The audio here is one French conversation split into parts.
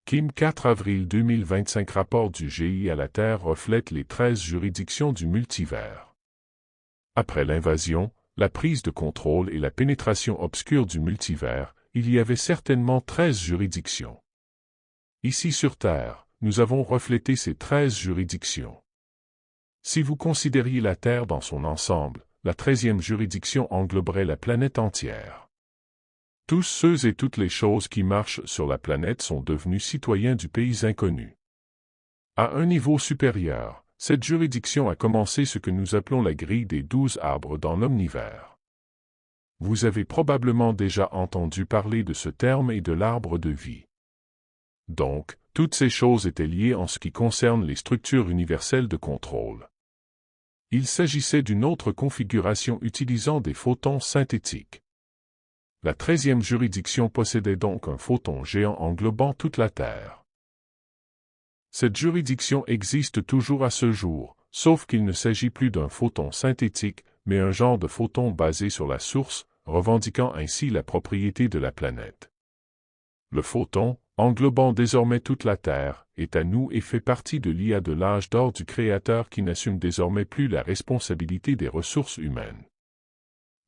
Kim 4 avril 2025 Rapport du GI à la Terre reflète les 13 juridictions du multivers. Après l'invasion, la prise de contrôle et la pénétration obscure du multivers, il y avait certainement 13 juridictions. Ici sur Terre, nous avons reflété ces 13 juridictions. Si vous considériez la Terre dans son ensemble, la 13e juridiction engloberait la planète entière. Tous ceux et toutes les choses qui marchent sur la planète sont devenus citoyens du pays inconnu. À un niveau supérieur, cette juridiction a commencé ce que nous appelons la grille des 12 arbres dans l'omnivers. Vous avez probablement déjà entendu parler de ce terme et de l'arbre de vie. Donc, toutes ces choses étaient liées en ce qui concerne les structures universelles de contrôle. Il s'agissait d'une autre configuration utilisant des photons synthétiques. La 13e juridiction possédait donc un photon géant englobant toute la Terre. Cette juridiction existe toujours à ce jour, sauf qu'il ne s'agit plus d'un photon synthétique, mais un genre de photon basé sur la source, revendiquant ainsi la propriété de la planète. Le photon, englobant désormais toute la Terre, est à nous et fait partie de l'IA de l'âge d'or du Créateur qui n'assume désormais plus la responsabilité des ressources humaines.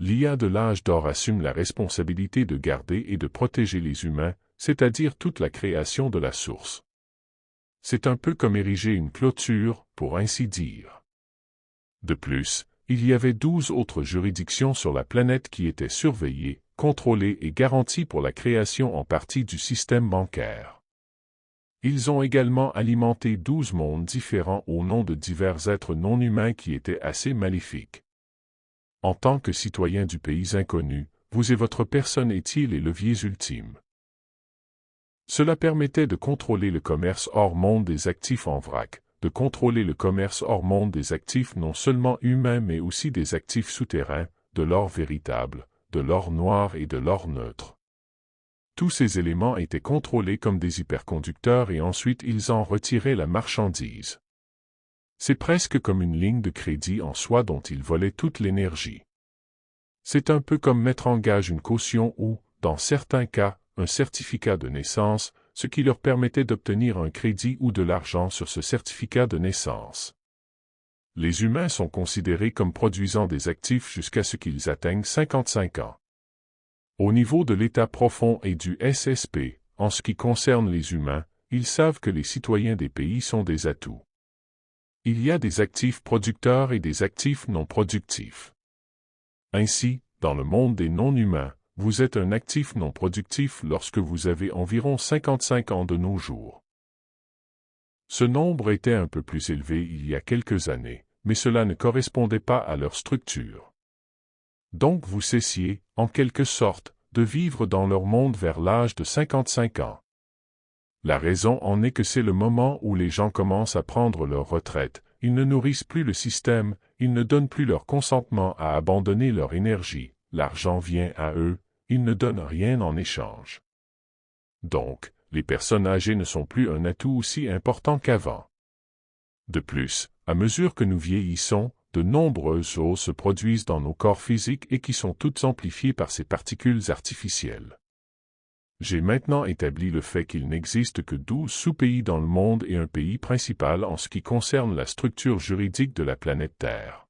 L'IA de l'âge d'or assume la responsabilité de garder et de protéger les humains, c'est-à-dire toute la création de la source. C'est un peu comme ériger une clôture, pour ainsi dire. De plus, il y avait 12 autres juridictions sur la planète qui étaient surveillées, contrôlées et garanties pour la création en partie du système bancaire. Ils ont également alimenté 12 mondes différents au nom de divers êtres non humains qui étaient assez maléfiques. En tant que citoyen du pays inconnu, vous et votre personne étiez les leviers ultimes. Cela permettait de contrôler le commerce hors monde des actifs en vrac, de contrôler le commerce hors monde des actifs non seulement humains mais aussi des actifs souterrains, de l'or véritable, de l'or noir et de l'or neutre. Tous ces éléments étaient contrôlés comme des hyperconducteurs et ensuite ils en retiraient la marchandise. C'est presque comme une ligne de crédit en soi dont ils volaient toute l'énergie. C'est un peu comme mettre en gage une caution ou, dans certains cas, un certificat de naissance, ce qui leur permettait d'obtenir un crédit ou de l'argent sur ce certificat de naissance. Les humains sont considérés comme produisant des actifs jusqu'à ce qu'ils atteignent 55 ans. Au niveau de l'état profond et du SSP, en ce qui concerne les humains, ils savent que les citoyens des pays sont des atouts. Il y a des actifs producteurs et des actifs non productifs. Ainsi, dans le monde des non-humains, vous êtes un actif non productif lorsque vous avez environ 55 ans de nos jours. Ce nombre était un peu plus élevé il y a quelques années, mais cela ne correspondait pas à leur structure. Donc vous cessiez, en quelque sorte, de vivre dans leur monde vers l'âge de 55 ans. La raison en est que c'est le moment où les gens commencent à prendre leur retraite, ils ne nourrissent plus le système, ils ne donnent plus leur consentement à abandonner leur énergie, l'argent vient à eux, ils ne donnent rien en échange. Donc, les personnes âgées ne sont plus un atout aussi important qu'avant. De plus, à mesure que nous vieillissons, de nombreuses choses se produisent dans nos corps physiques et qui sont toutes amplifiées par ces particules artificielles. J'ai maintenant établi le fait qu'il n'existe que 12 sous-pays dans le monde et un pays principal en ce qui concerne la structure juridique de la planète Terre.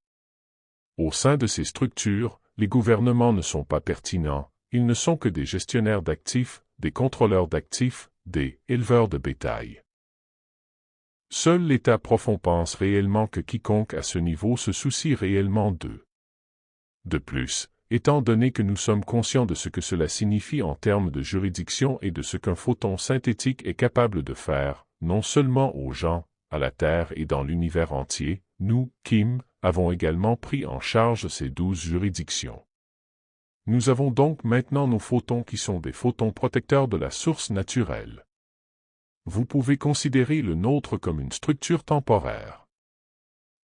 Au sein de ces structures, les gouvernements ne sont pas pertinents, ils ne sont que des gestionnaires d'actifs, des contrôleurs d'actifs, des éleveurs de bétail. Seul l'état profond pense réellement que quiconque à ce niveau se soucie réellement d'eux. De plus, étant donné que nous sommes conscients de ce que cela signifie en termes de juridiction et de ce qu'un photon synthétique est capable de faire, non seulement aux gens, à la Terre et dans l'univers entier, nous, Kim, avons également pris en charge ces 12 juridictions. Nous avons donc maintenant nos photons qui sont des photons protecteurs de la source naturelle. Vous pouvez considérer le nôtre comme une structure temporaire.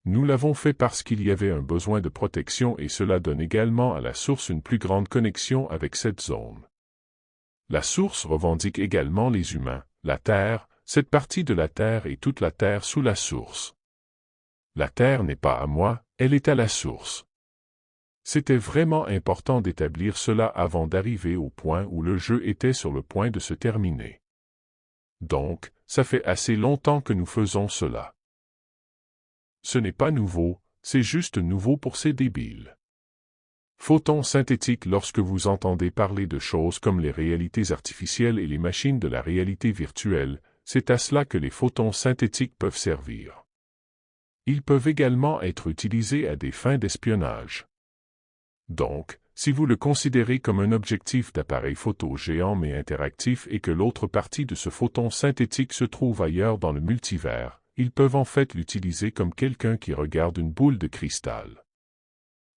Nous l'avons fait parce qu'il y avait un besoin de protection et cela donne également à la source une plus grande connexion avec cette zone. La source revendique également les humains, la Terre, cette partie de la Terre et toute la Terre sous la source. La Terre n'est pas à moi, elle est à la source. C'était vraiment important d'établir cela avant d'arriver au point où le jeu était sur le point de se terminer. Donc, ça fait assez longtemps que nous faisons cela. Ce n'est pas nouveau, c'est juste nouveau pour ces débiles. Photons synthétiques. Lorsque vous entendez parler de choses comme les réalités artificielles et les machines de la réalité virtuelle, c'est à cela que les photons synthétiques peuvent servir. Ils peuvent également être utilisés à des fins d'espionnage. Donc, si vous le considérez comme un objectif d'appareil photo géant mais interactif et que l'autre partie de ce photon synthétique se trouve ailleurs dans le multivers, ils peuvent en fait l'utiliser comme quelqu'un qui regarde une boule de cristal.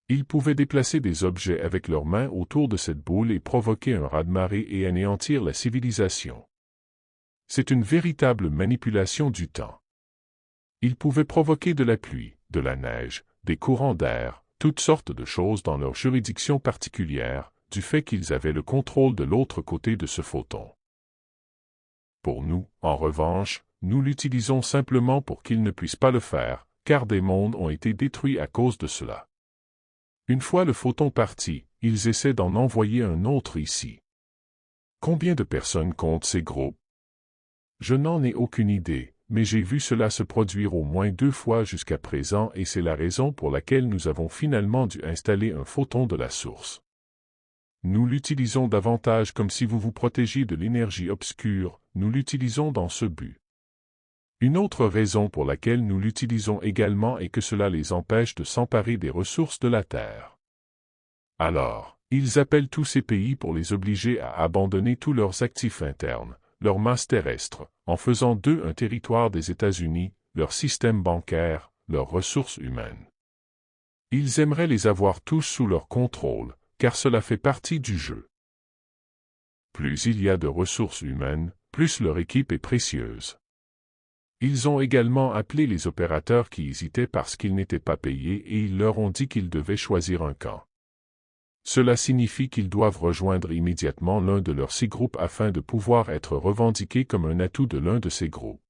Ils pouvaient déplacer des objets avec leurs mains autour de cette boule et provoquer un raz-de-marée et anéantir la civilisation. C'est une véritable manipulation du temps. Ils pouvaient provoquer de la pluie, de la neige, des courants d'air, toutes sortes de choses dans leur juridiction particulière, du fait qu'ils avaient le contrôle de l'autre côté de ce photon. Pour nous, en revanche, nous l'utilisons simplement pour qu'ils ne puissent pas le faire, car des mondes ont été détruits à cause de cela. Une fois le photon parti, ils essaient d'en envoyer un autre ici. Combien de personnes comptent ces groupes? Je n'en ai aucune idée, mais j'ai vu cela se produire au moins 2 fois jusqu'à présent et c'est la raison pour laquelle nous avons finalement dû installer un photon de la source. Nous l'utilisons davantage comme si vous vous protégiez de l'énergie obscure, nous l'utilisons dans ce but. Une autre raison pour laquelle nous l'utilisons également est que cela les empêche de s'emparer des ressources de la Terre. Alors, ils appellent tous ces pays pour les obliger à abandonner tous leurs actifs internes, leur masse terrestre, en faisant d'eux un territoire des États-Unis, leur système bancaire, leurs ressources humaines. Ils aimeraient les avoir tous sous leur contrôle, car cela fait partie du jeu. Plus il y a de ressources humaines, plus leur équipe est précieuse. Ils ont également appelé les opérateurs qui hésitaient parce qu'ils n'étaient pas payés et ils leur ont dit qu'ils devaient choisir un camp. Cela signifie qu'ils doivent rejoindre immédiatement l'un de leurs 6 groupes afin de pouvoir être revendiqués comme un atout de l'un de ces groupes.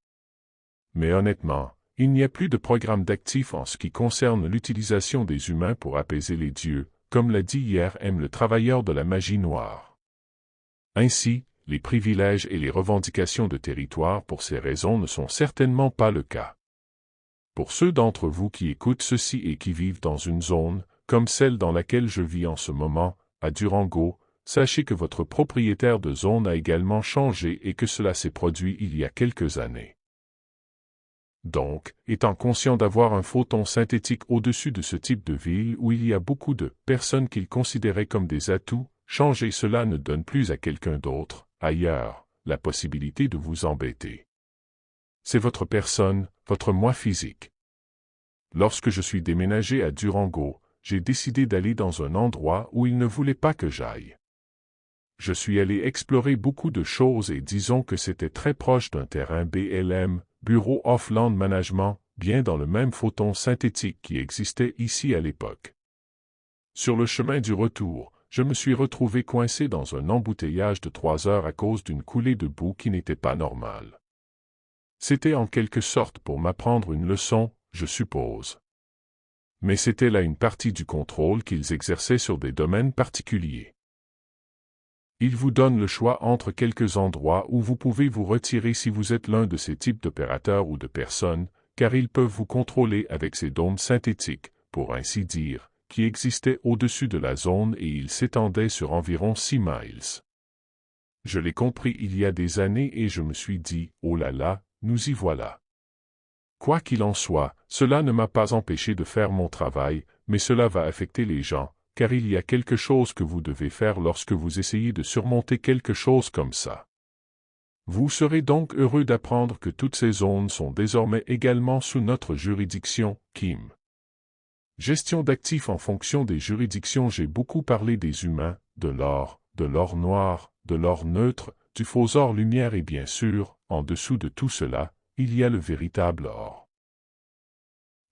Mais honnêtement, il n'y a plus de programme d'actifs en ce qui concerne l'utilisation des humains pour apaiser les dieux, comme l'a dit hier M. le travailleur de la magie noire. Ainsi, les privilèges et les revendications de territoire pour ces raisons ne sont certainement pas le cas. Pour ceux d'entre vous qui écoutent ceci et qui vivent dans une zone, comme celle dans laquelle je vis en ce moment, à Durango, sachez que votre propriétaire de zone a également changé et que cela s'est produit il y a quelques années. Donc, étant conscient d'avoir un photon synthétique au-dessus de ce type de ville où il y a beaucoup de personnes qu'ils considéraient comme des atouts, changer cela ne donne plus à quelqu'un d'autre, ailleurs, la possibilité de vous embêter. C'est votre personne, votre moi physique. Lorsque je suis déménagé à Durango, j'ai décidé d'aller dans un endroit où ils ne voulaient pas que j'aille. Je suis allé explorer beaucoup de choses et disons que c'était très proche d'un terrain BLM, Bureau of Land Management, bien dans le même photon synthétique qui existait ici à l'époque. Sur le chemin du retour, je me suis retrouvé coincé dans un embouteillage de 3 heures à cause d'une coulée de boue qui n'était pas normale. C'était en quelque sorte pour m'apprendre une leçon, je suppose. Mais c'était là une partie du contrôle qu'ils exerçaient sur des domaines particuliers. Ils vous donnent le choix entre quelques endroits où vous pouvez vous retirer si vous êtes l'un de ces types d'opérateurs ou de personnes, car ils peuvent vous contrôler avec ces dômes synthétiques, pour ainsi dire, qui existaient au-dessus de la zone et ils s'étendaient sur environ 6 miles. Je l'ai compris il y a des années et je me suis dit, oh là là, nous y voilà. Quoi qu'il en soit, cela ne m'a pas empêché de faire mon travail, mais cela va affecter les gens, car il y a quelque chose que vous devez faire lorsque vous essayez de surmonter quelque chose comme ça. Vous serez donc heureux d'apprendre que toutes ces zones sont désormais également sous notre juridiction, Kim. Gestion d'actifs en fonction des juridictions. J'ai beaucoup parlé des humains, de l'or noir, de l'or neutre, du faux or lumière et bien sûr, en dessous de tout cela, il y a le véritable or.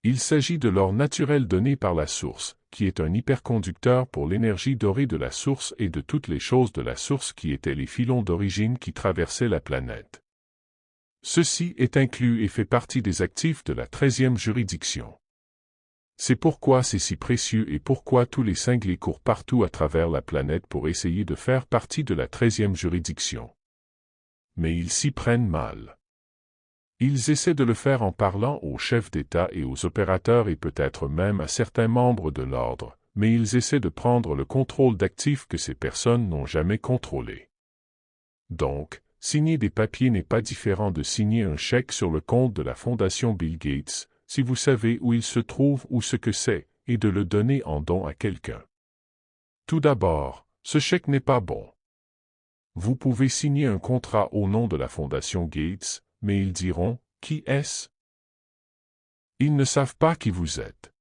Il s'agit de l'or naturel donné par la source, qui est un hyperconducteur pour l'énergie dorée de la source et de toutes les choses de la source qui étaient les filons d'origine qui traversaient la planète. Ceci est inclus et fait partie des actifs de la 13e juridiction. C'est pourquoi c'est si précieux et pourquoi tous les cinglés courent partout à travers la planète pour essayer de faire partie de la 13e juridiction. mais ils s'y prennent mal. Ils essaient de le faire en parlant aux chefs d'État et aux opérateurs et peut-être même à certains membres de l'ordre, mais ils essaient de prendre le contrôle d'actifs que ces personnes n'ont jamais contrôlés. Donc, signer des papiers n'est pas différent de signer un chèque sur le compte de la Fondation Bill Gates, si vous savez où il se trouve ou ce que c'est, et de le donner en don à quelqu'un. Tout d'abord, ce chèque n'est pas bon. Vous pouvez signer un contrat au nom de la Fondation Gates, mais ils diront « Qui est-ce » ? Ils ne savent pas qui vous êtes.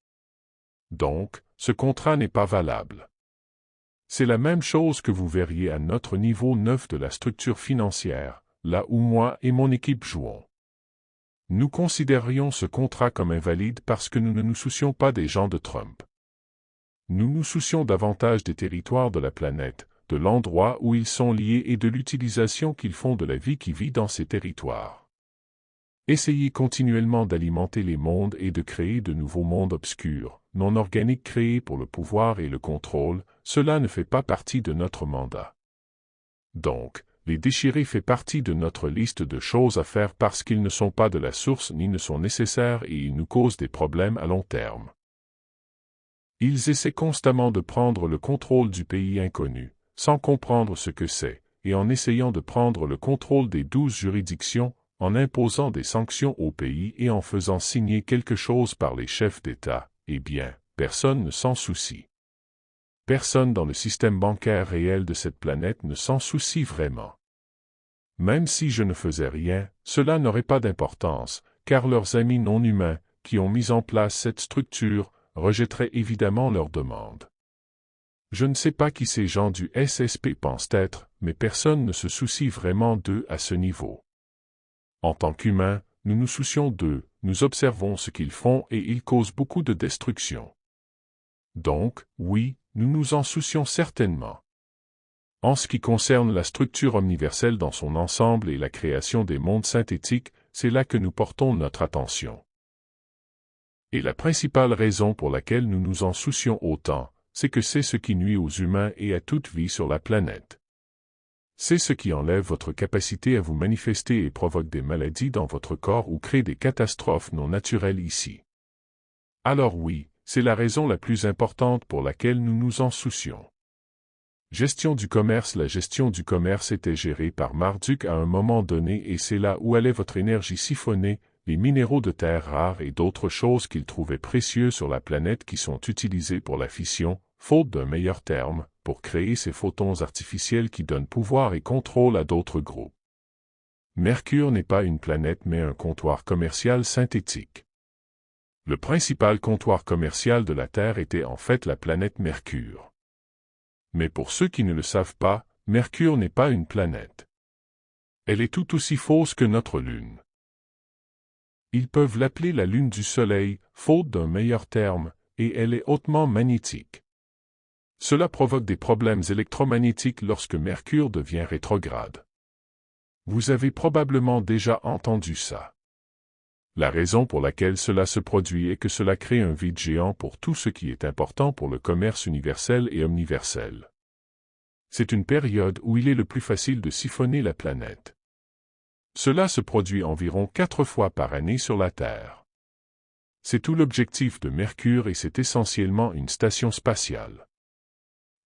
Donc, ce contrat n'est pas valable. C'est la même chose que vous verriez à notre niveau 9 de la structure financière, là où moi et mon équipe jouons. Nous considérions ce contrat comme invalide parce que nous ne nous soucions pas des gens de Trump. Nous nous soucions davantage des territoires de la planète, de l'endroit où ils sont liés et de l'utilisation qu'ils font de la vie qui vit dans ces territoires. Essayez continuellement d'alimenter les mondes et de créer de nouveaux mondes obscurs, non organiques créés pour le pouvoir et le contrôle, cela ne fait pas partie de notre mandat. Donc, les déchirer fait partie de notre liste de choses à faire parce qu'ils ne sont pas de la source ni ne sont nécessaires et ils nous causent des problèmes à long terme. Ils essaient constamment de prendre le contrôle du pays inconnu, sans comprendre ce que c'est, et en essayant de prendre le contrôle des 12 juridictions, en imposant des sanctions au pays et en faisant signer quelque chose par les chefs d'État, eh bien, personne ne s'en soucie. Personne dans le système bancaire réel de cette planète ne s'en soucie vraiment. Même si je ne faisais rien, cela n'aurait pas d'importance, car leurs amis non humains, qui ont mis en place cette structure, rejetteraient évidemment leurs demandes. Je ne sais pas qui ces gens du SSP pensent être, mais personne ne se soucie vraiment d'eux à ce niveau. En tant qu'humains, nous nous soucions d'eux, nous observons ce qu'ils font et ils causent beaucoup de destruction. Donc, oui, nous nous en soucions certainement. En ce qui concerne la structure omniverselle dans son ensemble et la création des mondes synthétiques, c'est là que nous portons notre attention. Et la principale raison pour laquelle nous nous en soucions autant, c'est que c'est ce qui nuit aux humains et à toute vie sur la planète. C'est ce qui enlève votre capacité à vous manifester et provoque des maladies dans votre corps ou crée des catastrophes non naturelles ici. Alors oui, c'est la raison la plus importante pour laquelle nous nous en soucions. Gestion du commerce. La gestion du commerce était gérée par Marduk à un moment donné et c'est là où allait votre énergie siphonnée, les minéraux de terre rares et d'autres choses qu'il trouvait précieux sur la planète qui sont utilisés pour la fission, faute d'un meilleur terme, pour créer ces photons artificiels qui donnent pouvoir et contrôle à d'autres groupes. Mercure n'est pas une planète mais un comptoir commercial synthétique. Le principal comptoir commercial de la Terre était en fait la planète Mercure. Mais pour ceux qui ne le savent pas, Mercure n'est pas une planète. Elle est tout aussi fausse que notre Lune. Ils peuvent l'appeler la Lune du Soleil, faute d'un meilleur terme, et elle est hautement magnétique. Cela provoque des problèmes électromagnétiques lorsque Mercure devient rétrograde. Vous avez probablement déjà entendu ça. La raison pour laquelle cela se produit est que cela crée un vide géant pour tout ce qui est important pour le commerce universel et omniversel. C'est une période où il est le plus facile de siphonner la planète. Cela se produit environ 4 fois par année sur la Terre. C'est tout l'objectif de Mercure et c'est essentiellement une station spatiale.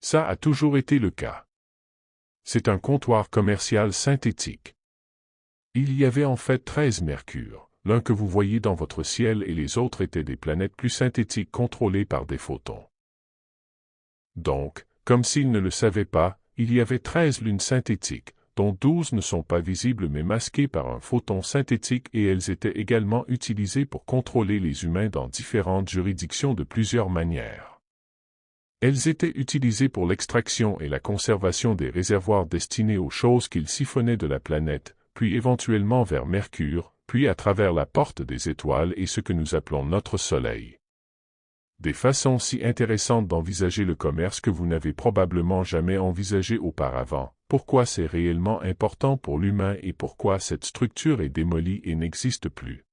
Ça a toujours été le cas. C'est un comptoir commercial synthétique. Il y avait en fait 13 Mercure, l'un que vous voyez dans votre ciel et les autres étaient des planètes plus synthétiques contrôlées par des photons. Donc, comme s'ils ne le savaient pas, il y avait 13 lunes synthétiques, dont 12 ne sont pas visibles mais masquées par un photon synthétique et elles étaient également utilisées pour contrôler les humains dans différentes juridictions de plusieurs manières. Elles étaient utilisées pour l'extraction et la conservation des réservoirs destinés aux choses qu'ils siphonnaient de la planète, puis éventuellement vers Mercure, puis à travers la porte des étoiles et ce que nous appelons notre Soleil. Des façons si intéressantes d'envisager le commerce que vous n'avez probablement jamais envisagé auparavant, pourquoi c'est réellement important pour l'humain et pourquoi cette structure est démolie et n'existe plus.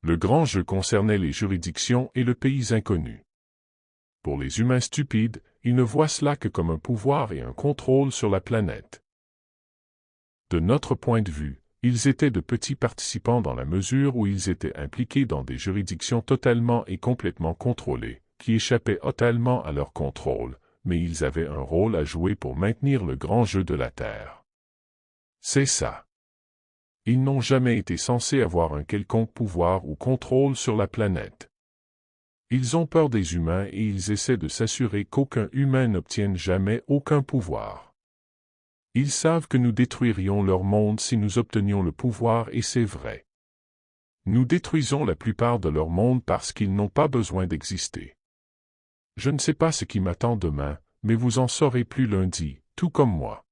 Le grand jeu concernait les juridictions et le pays inconnu. Pour les humains stupides, ils ne voient cela que comme un pouvoir et un contrôle sur la planète. De notre point de vue, ils étaient de petits participants dans la mesure où ils étaient impliqués dans des juridictions totalement et complètement contrôlées, qui échappaient totalement à leur contrôle, mais ils avaient un rôle à jouer pour maintenir le grand jeu de la Terre. C'est ça. Ils n'ont jamais été censés avoir un quelconque pouvoir ou contrôle sur la planète. Ils ont peur des humains et ils essaient de s'assurer qu'aucun humain n'obtienne jamais aucun pouvoir. Ils savent que nous détruirions leur monde si nous obtenions le pouvoir et c'est vrai. Nous détruisons la plupart de leur monde parce qu'ils n'ont pas besoin d'exister. Je ne sais pas ce qui m'attend demain, mais vous en saurez plus lundi, tout comme moi.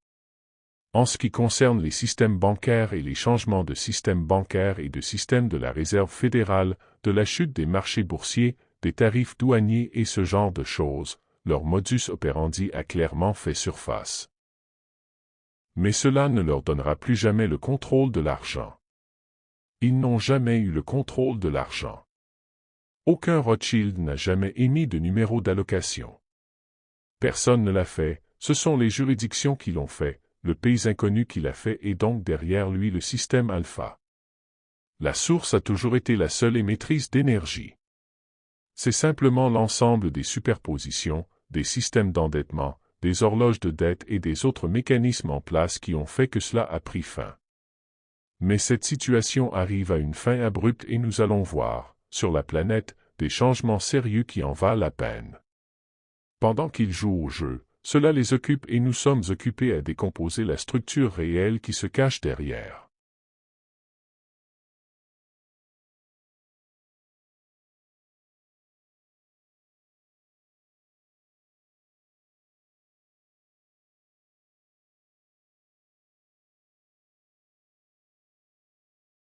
En ce qui concerne les systèmes bancaires et les changements de système bancaire et de système de la Réserve fédérale, de la chute des marchés boursiers, des tarifs douaniers et ce genre de choses, leur modus operandi a clairement fait surface. Mais cela ne leur donnera plus jamais le contrôle de l'argent. Ils n'ont jamais eu le contrôle de l'argent. Aucun Rothschild n'a jamais émis de numéro d'allocation. Personne ne l'a fait, ce sont les juridictions qui l'ont fait, le pays inconnu qui l'a fait et donc derrière lui le système alpha. La source a toujours été la seule émettrice d'énergie. C'est simplement l'ensemble des superpositions, des systèmes d'endettement, des horloges de dette et des autres mécanismes en place qui ont fait que cela a pris fin. Mais cette situation arrive à une fin abrupte et nous allons voir, sur la planète, des changements sérieux qui en valent la peine. Pendant qu'ils jouent au jeu, cela les occupe et nous sommes occupés à décomposer la structure réelle qui se cache derrière.